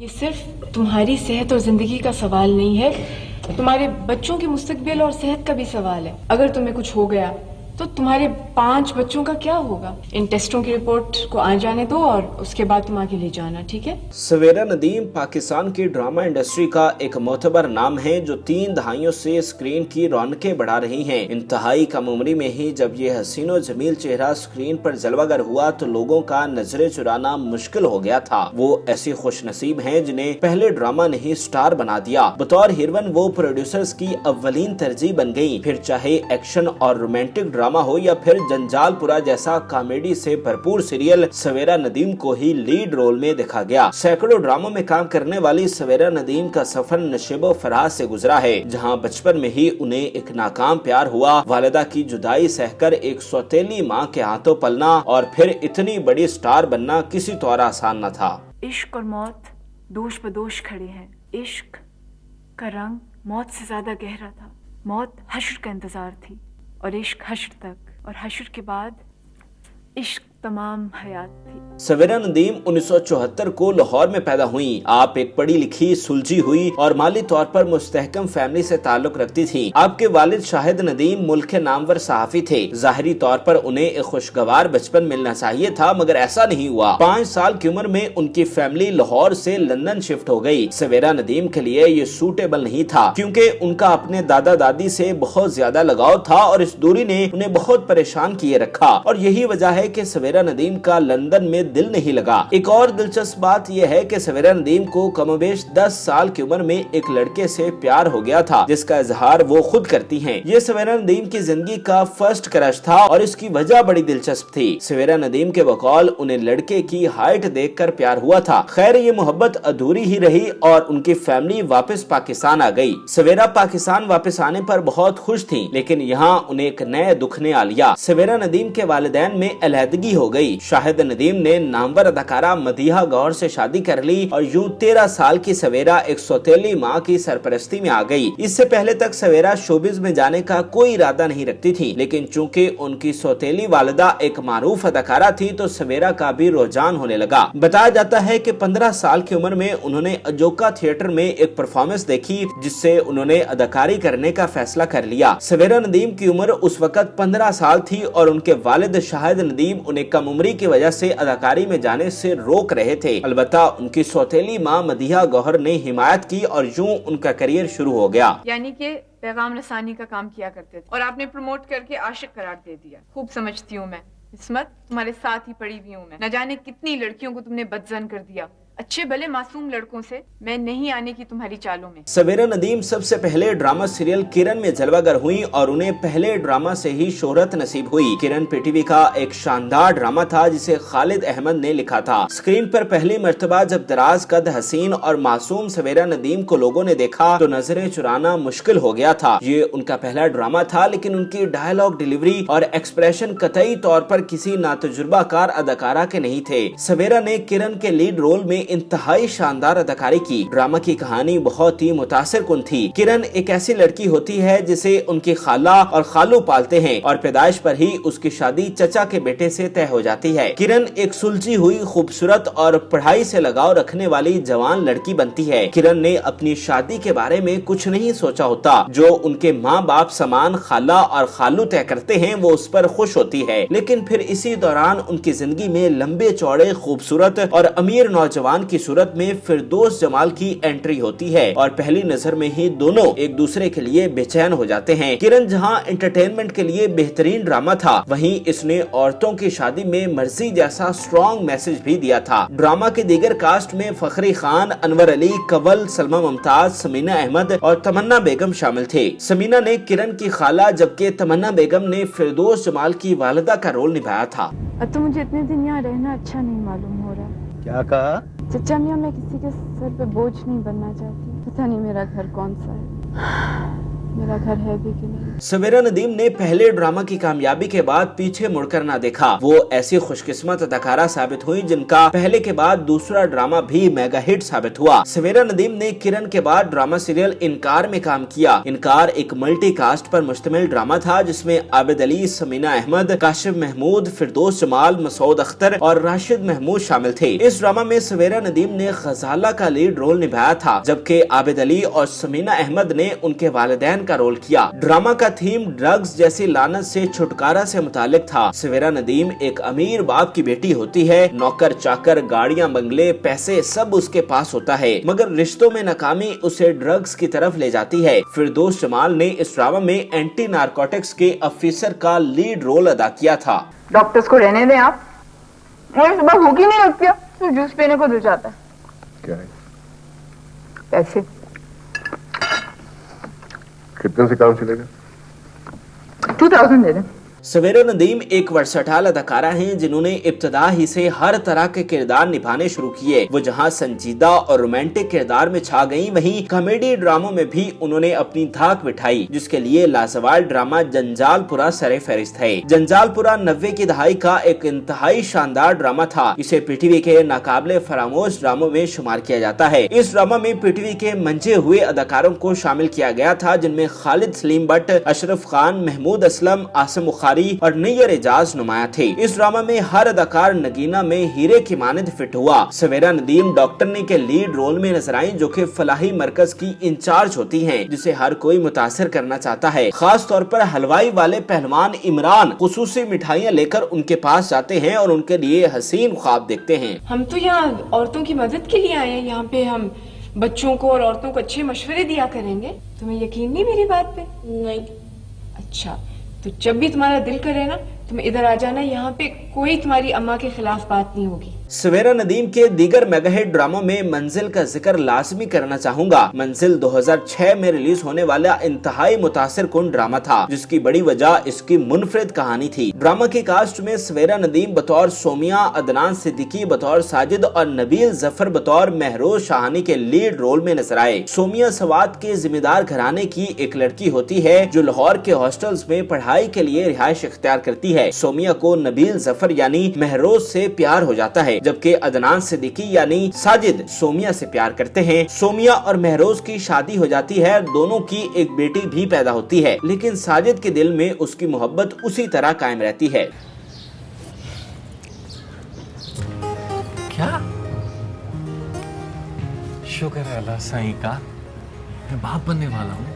یہ صرف تمہاری صحت اور زندگی کا سوال نہیں ہے، تمہارے بچوں کے مستقبل اور صحت کا بھی سوال ہے۔ اگر تمہیں کچھ ہو گیا تو تمہارے 5 بچوں کا کیا ہوگا؟ ان ٹیسٹوں کی رپورٹ کو آ جانے دو اور اس کے بعد تم آگے لے جانا، ٹھیک ہے؟ سویرا ندیم پاکستان کی ڈرامہ انڈسٹری کا ایک معتبر نام ہے جو 3 دہائیوں سے اسکرین کی رونقیں بڑھا رہی ہیں۔ انتہائی کم عمری میں ہی جب یہ حسین و جمیل چہرہ اسکرین پر جلوہ گر ہوا تو لوگوں کا نظریں چرانا مشکل ہو گیا تھا۔ وہ ایسی خوش نصیب ہیں جنہیں پہلے ڈرامہ نے ہی سٹار بنا دیا۔ بطور ہیروین وہ پروڈیوسرز کی اولین ترجیح بن گئی، پھر چاہے ایکشن اور رومانٹک ڈرامہ ہو یا پھر جنجال پورا جیسا کامیڈی سے بھرپور سیریل، سویرا ندیم کو ہی لیڈ رول میں دکھا گیا۔ سینکڑوں ڈراموں میں کام کرنے والی سویرا ندیم کا سفر نشیب و فراز سے گزرا ہے، جہاں بچپن میں ہی انہیں ایک ناکام پیار ہوا، والدہ کی جدائی سہ کر ایک سوتیلی ماں کے ہاتھوں پلنا اور پھر اتنی بڑی سٹار بننا کسی طور آسان نہ تھا۔ عشق اور موت دوش بدوش کھڑے ہیں۔ عشق کا رنگ موت سے زیادہ گہرا تھا۔ موت حشر کا انتظار تھی اور عشق حشر تک، اور حشر کے بعد عشق تمام حیات تھی۔ سویرا ندیم 1974 کو لاہور میں پیدا ہوئیں۔ آپ ایک پڑھی لکھی، سلجھی ہوئی اور مالی طور پر مستحکم فیملی سے تعلق رکھتی تھی۔ آپ کے والد شاہد ندیم ملک کے نامور صحافی تھے۔ ظاہری طور پر انہیں ایک خوشگوار بچپن ملنا چاہیے تھا، مگر ایسا نہیں ہوا۔ 5 سال کی عمر میں ان کی فیملی لاہور سے لندن شفٹ ہو گئی۔ سویرا ندیم کے لیے یہ سوٹیبل نہیں تھا، کیونکہ ان کا اپنے دادا دادی سے بہت زیادہ لگاؤ تھا اور اس دوری نے انہیں بہت پریشان کیے رکھا، اور یہی وجہ ہے کہ سویرا ندیم کا لندن میں دل نہیں لگا۔ ایک اور دلچسپ بات یہ ہے کہ سویرا ندیم کو کم و بیش 10 سال کی عمر میں ایک لڑکے سے پیار ہو گیا تھا، جس کا اظہار وہ خود کرتی ہیں۔ یہ سویرا ندیم کی زندگی کا فرسٹ کرش تھا اور اس کی وجہ بڑی دلچسپ تھی۔ سویرا ندیم کے بقول انہیں لڑکے کی ہائٹ دیکھ کر پیار ہوا تھا۔ خیر یہ محبت ادھوری ہی رہی اور ان کی فیملی واپس پاکستان آ گئی۔ سویرا پاکستان واپس آنے پر بہت خوش تھیں، لیکن یہاں انہیں ایک نئے دکھ نے آ لیا۔ سویرا ندیم کے والدین میں علیحدگی ہو گئی۔ شاہد ندیم نے نامور اداکارہ مدیحہ گوہر سے شادی کر لی اور یوں 13 سال کی سویرا ایک سوتیلی ماں کی سرپرستی میں آ گئی۔ اس سے پہلے تک سویرا شوبز میں جانے کا کوئی ارادہ نہیں رکھتی تھی، لیکن چونکہ ان کی سوتیلی والدہ ایک معروف اداکارہ تھی تو سویرا کا بھی رجحان ہونے لگا۔ بتایا جاتا ہے کہ 15 سال کی عمر میں انہوں نے اجوکا تھیٹر میں ایک پرفارمنس دیکھی، جس سے انہوں نے اداکاری کرنے کا فیصلہ کر لیا۔ سویرا ندیم کی عمر اس وقت 15 سال تھی اور ان کے والد شاہد ندیم انہیں کم عمری کی وجہ سے اداکاری میں جانے سے روک رہے تھے۔ البتہ ان کی سوتیلی ماں مدیحہ گوہر نے حمایت کی اور یوں ان کا کریئر شروع ہو گیا۔ یعنی کہ پیغام رسانی کا کام کیا کرتے تھے اور آپ نے پروموٹ کر کے عاشق قرار دے دیا۔ خوب سمجھتی ہوں میں عصمت، تمہارے ساتھ ہی پڑی ہوئی ہوں میں۔ نہ جانے کتنی لڑکیوں کو تم نے بدزن کر دیا۔ اچھے بھلے معصوم لڑکوں سے میں نہیں آنے کی تمہاری چالوں میں۔ سویرا ندیم سب سے پہلے ڈرامہ سیریل کرن میں جلوہ گر ہوئی اور انہیں پہلے ڈرامہ سے ہی شہرت نصیب ہوئی۔ کرن پی ٹی وی کا ایک شاندار ڈرامہ تھا جسے خالد احمد نے لکھا تھا۔ اسکرین پر پہلی مرتبہ جب دراز قد حسین اور معصوم سویرا ندیم کو لوگوں نے دیکھا تو نظریں چرانا مشکل ہو گیا تھا۔ یہ ان کا پہلا ڈرامہ تھا، لیکن ان کی ڈائلاگ ڈیلیوری اور ایکسپریشن قطعی طور پر کسی ناتجربہ کار اداکارہ کے نہیں تھے۔ سویرا نے کرن کے لیڈ رول میں انتہائی شاندار اداکاری کی۔ ڈرامہ کی کہانی بہت ہی متاثر کن تھی۔ کرن ایک ایسی لڑکی ہوتی ہے جسے ان کی خالہ اور خالو پالتے ہیں اور پیدائش پر ہی اس کی شادی چچا کے بیٹے سے طے ہو جاتی ہے۔ کرن ایک سلجھی ہوئی، خوبصورت اور پڑھائی سے لگاؤ رکھنے والی جوان لڑکی بنتی ہے۔ کرن نے اپنی شادی کے بارے میں کچھ نہیں سوچا ہوتا۔ جو ان کے ماں باپ سامان خالہ اور خالو طے کرتے ہیں وہ اس پر خوش ہوتی ہے، لیکن پھر اسی دوران ان کی زندگی میں لمبے چوڑے، خوبصورت اور امیر نوجوان کی صورت میں فردوس جمال کی انٹری ہوتی ہے اور پہلی نظر میں ہی دونوں ایک دوسرے کے لیے بے چین ہو جاتے ہیں۔ کرن جہاں انٹرٹینمنٹ کے لیے بہترین ڈرامہ تھا، وہیں اس نے عورتوں کی شادی میں مرضی جیسا سٹرونگ میسج بھی دیا تھا۔ ڈرامہ کے دیگر کاسٹ میں فخری خان، انور علی، کنول، سلمہ ممتاز، سمینہ احمد اور تمنا بیگم شامل تھے۔ سمینہ نے کرن کی خالہ جبکہ تمنا بیگم نے فردوس جمال کی والدہ کا رول نبھایا تھا۔ اب تو مجھے اتنے دن یہاں رہنا اچھا نہیں معلوم ہو رہا۔ کیا کہا؟ چچا میاں، میں کسی کے سر پہ بوجھ نہیں بننا چاہتی۔ پتہ نہیں میرا گھر کون سا ہے۔ मेरा घर है भी कि नहीं। सवेरा नदीम ने पहले ड्रामा की कामयाबी के बाद पीछे मुड़कर ना देखा। वो ऐसी खुशकिस्मत अदाकारा साबित हुई जिनका पहले के बाद दूसरा ड्रामा भी मेगा हिट साबित हुआ। सवेरा नदीम ने किरण के बाद ड्रामा सीरियल इनकार में काम किया। इनकार एक मल्टी कास्ट पर मुश्तमिल ड्रामा था जिसमें आबिद अली, समीना अहमद, काशिफ महमूद, फिरदौस जमाल, मसूद अख्तर और राशिद महमूद शामिल थे। इस ड्रामा में सवेरा नदीम ने गजाला का लीड रोल निभाया था, जबकि आबिद अली और समीना अहमद ने उनके वालिदैन का रोल किया। ड्रामा का थीम ड्रग्स जैसी लानत से छुटकारा से मुतालिक था। सवेरा नदीम एक अमीर बाप की बेटी होती है। नौकर चाकर, गाड़ियां, बंगले, पैसे सब उसके पास होता है, मगर रिश्तों में नाकामी उसे ड्रग्स की तरफ ले जाती है। फिरदौस जमाल ने इस ड्रामा में एंटी नारकोटिक्स के ऑफिसर का लीड रोल अदा किया था। डॉक्टर्स को रहने दें आप, मुझे सुबह भूख ही नहीं लगती, तो जूस पीने को दिल जाता है। क्या है? पैसे कितने से काम चलेगा? 2000 दे दें। सवेरा नदीम एक वर्सटाइल अदाकारा हैं जिन्होंने इब्तदा ही से हर तरह के किरदार निभाने शुरू किए। वो जहां संजीदा और रोमांटिक किरदार में छा गईं, वहीं कॉमेडी ड्रामों में भी उन्होंने अपनी धाक बिठाई, जिसके लिए लाजवाब ड्रामा जंजालपुरा सरे फहरिस्त है। जंजालपुरा 90 की दहाई का एक इंतहाई शानदार ड्रामा था। इसे पीटीवी के नाकाबिले फरामोश ड्रामों में शुमार किया जाता है। इस ड्रामा में पीटीवी के मंजे हुए अदाकारों को शामिल किया गया था, जिनमें खालिद सलीम भट्ट, अशरफ खान, महमूद असलम, आसिम बुखारी और नैयर एजाज नुमाया थे। इस ड्रामा में हर अदाकार नगीना में हीरे की मानद फिट हुआ। सवेरा नदीम डॉक्टरनी के लीड रोल में नजर आई, जो कि फलाही मरकज की इंचार्ज होती हैं, जिसे हर कोई मुतासिर करना चाहता है। खास तौर पर हलवाई वाले पहलवान इमरान खुसूसी मिठाइयाँ लेकर उनके पास जाते हैं और उनके लिए हसीन ख्वाब देखते हैं। हम तो यहाँ औरतों की मदद के लिए आए हैं। यहाँ पे हम बच्चों को और औरतों को अच्छे मशवरे दिया करेंगे। तुम्हें यकीन नहीं मेरी बात पे? नहीं। अच्छा, तो जब भी तुम्हारा दिल करे ना, तुम इधर आ जाना। यहाँ पे कोई तुम्हारी अम्मा के खिलाफ बात नहीं होगी। सवेरा नदीम के दीगर मेगाहिट ड्रामों में मंजिल का जिक्र लाजमी करना चाहूंगा। मंजिल 2006 में रिलीज होने वाला इंतहाई मुतासिर कुन ड्रामा था, जिसकी बड़ी वजह इसकी मुनफरिद कहानी थी। ड्रामा की कास्ट में सवेरा नदीम बतौर सोमिया, अदनान सिद्दीकी बतौर साजिद और नबील जफर बतौर महरोज शाहानी के लीड रोल में नजर आए। सोमिया सवात के जिम्मेदार घराने की एक लड़की होती है जो लाहौर के हॉस्टल्स में पढ़ाई के लिए रिहाइश इख्तियार करती है। सोमिया को नबील जफर यानी महरोज से प्यार हो जाता है, जबकि अदनान सिद्दीकी यानी साजिद सोमिया से प्यार करते हैं। सोमिया और महरोज की शादी हो जाती है, दोनों की एक बेटी भी पैदा होती है, लेकिन साजिद के दिल में उसकी मोहब्बत उसी तरह कायम रहती है। क्या? शुक्र है अल्लाह साईं का, मैं बाप बनने वाला हूँ।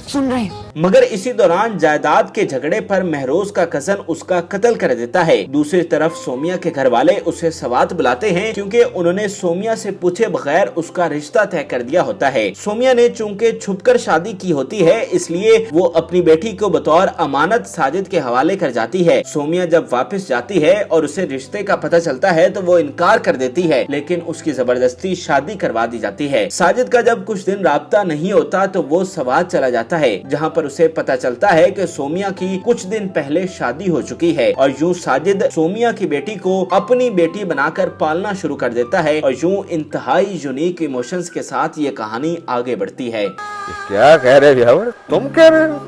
सुन रहे हैं। मगर इसी दौरान जायदाद के झगड़े पर महरोज का कजन उसका कत्ल कर देता है। दूसरी तरफ सोमिया के घर वाले उसे सवात बुलाते हैं, क्योंकि उन्होंने सोमिया से पूछे बगैर उसका रिश्ता तय कर दिया होता है। सोमिया ने चूंकि छुपकर शादी की होती है, इसलिए वो अपनी बेटी को बतौर अमानत साजिद के हवाले कर जाती है। सोमिया जब वापस जाती है और उसे रिश्ते का पता चलता है तो वो इनकार कर देती है, लेकिन उसकी जबरदस्ती शादी करवा दी जाती है। साजिद का जब कुछ दिन राब्ता नहीं होता तो वो सवात चला जाता है, जहाँ पर उसे पता चलता है कि सोमिया की कुछ दिन पहले शादी हो चुकी है। और यूं साजिद सोमिया की बेटी को अपनी बेटी बनाकर पालना शुरू कर देता है। और यूं इंतहाई यूनिक इमोशंस के साथ ये कहानी आगे बढ़ती है। क्या कह रहे भैया? तुम कह रहे हो?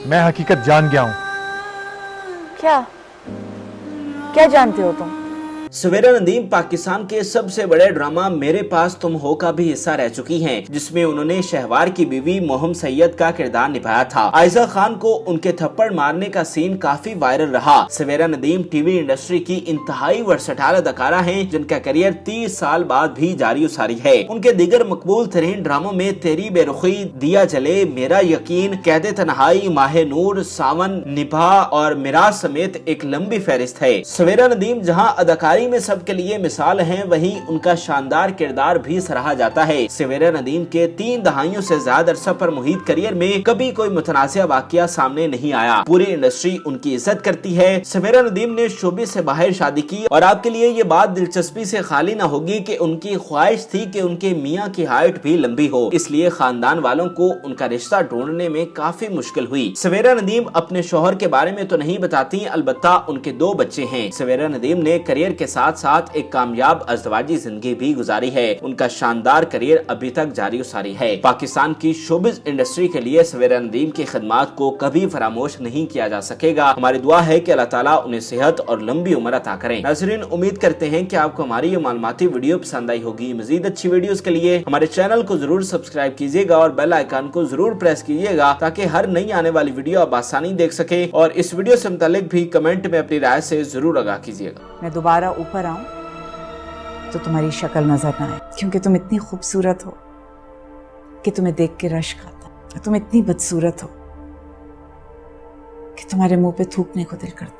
मैं हकीकत जान गया हूँ। क्या क्या जानते हो तुम? सवेरा नदीम पाकिस्तान के सबसे बड़े ड्रामा मेरे पास तुम हो का भी हिस्सा रह चुकी हैं, जिसमें उन्होंने शहवार की बीवी मोहम्मद सैयद का किरदार निभाया था। आयजा खान को उनके थप्पड़ मारने का सीन काफी वायरल रहा। सवेरा नदीम टीवी इंडस्ट्री की इंतहाई वर्सटाइल अदाकारा हैं, जिनका करियर 30 साल बाद भी जारी उसारी है। उनके दीगर मकबूल तरीन ड्रामों में तेरी बेरुखी, दिया जले, मेरा यकीन, कैदे तन्हाई, माहे नूर, सावन, निभा और मिराज समेत एक लंबी फहरिस्त है। सवेरा नदीम जहाँ अदाकारी में सबके लिए मिसाल हैं, वहीं उनका शानदार किरदार भी सराहा जाता है। सवेरा नदीम के 3 दहाइयों से ज्यादा अरसा पर मुहित करियर में कभी कोई मुतनाज़िया वाकया सामने नहीं आया। पूरी इंडस्ट्री उनकी इज्जत करती है। सवेरा नदीम ने शोबे से बाहर शादी की और आपके लिए ये बात दिलचस्पी से खाली न होगी कि उनकी ख्वाहिश थी कि उनके मियाँ की हाइट भी लंबी हो, इसलिए खानदान वालों को उनका रिश्ता ढूंढने में काफी मुश्किल हुई। सवेरा नदीम अपने शोहर के बारे में तो नहीं बताती, अलबत्ता उनके 2 बच्चे हैं। सवेरा नदीम ने करियर के साथ साथ एक कामयाब अज़दवाजी जिंदगी भी गुजारी है। उनका शानदार करियर अभी तक जारी सारी है। पाकिस्तान की शोबिज़ इंडस्ट्री के लिए सवेरा नदीम की खिदमत को कभी फरामोश नहीं किया जा सकेगा। हमारी दुआ है कि अल्लाह ताला उन्हें सेहत और लंबी उम्र अता करें। नाज़रीन, उम्मीद करते हैं कि आपको हमारी ये मालूमाती वीडियो पसंद आई होगी। मजीद अच्छी वीडियोस के लिए हमारे चैनल को जरूर सब्सक्राइब कीजिएगा और बेल आइकन को जरूर प्रेस कीजिएगा ताकि हर नई आने वाली वीडियो आप आसानी देख सके। और इस वीडियो से मुतालिक भी कमेंट में अपनी राय से जरूर आगाह कीजिएगा। मैं दोबारा ऊपर आऊं तो तुम्हारी शक्ल नजर ना आए, क्योंकि तुम इतनी खूबसूरत हो कि तुम्हें देख के रश्क आता। तुम इतनी बदसूरत हो कि तुम्हारे मुंह पे थूकने को दिल करता है।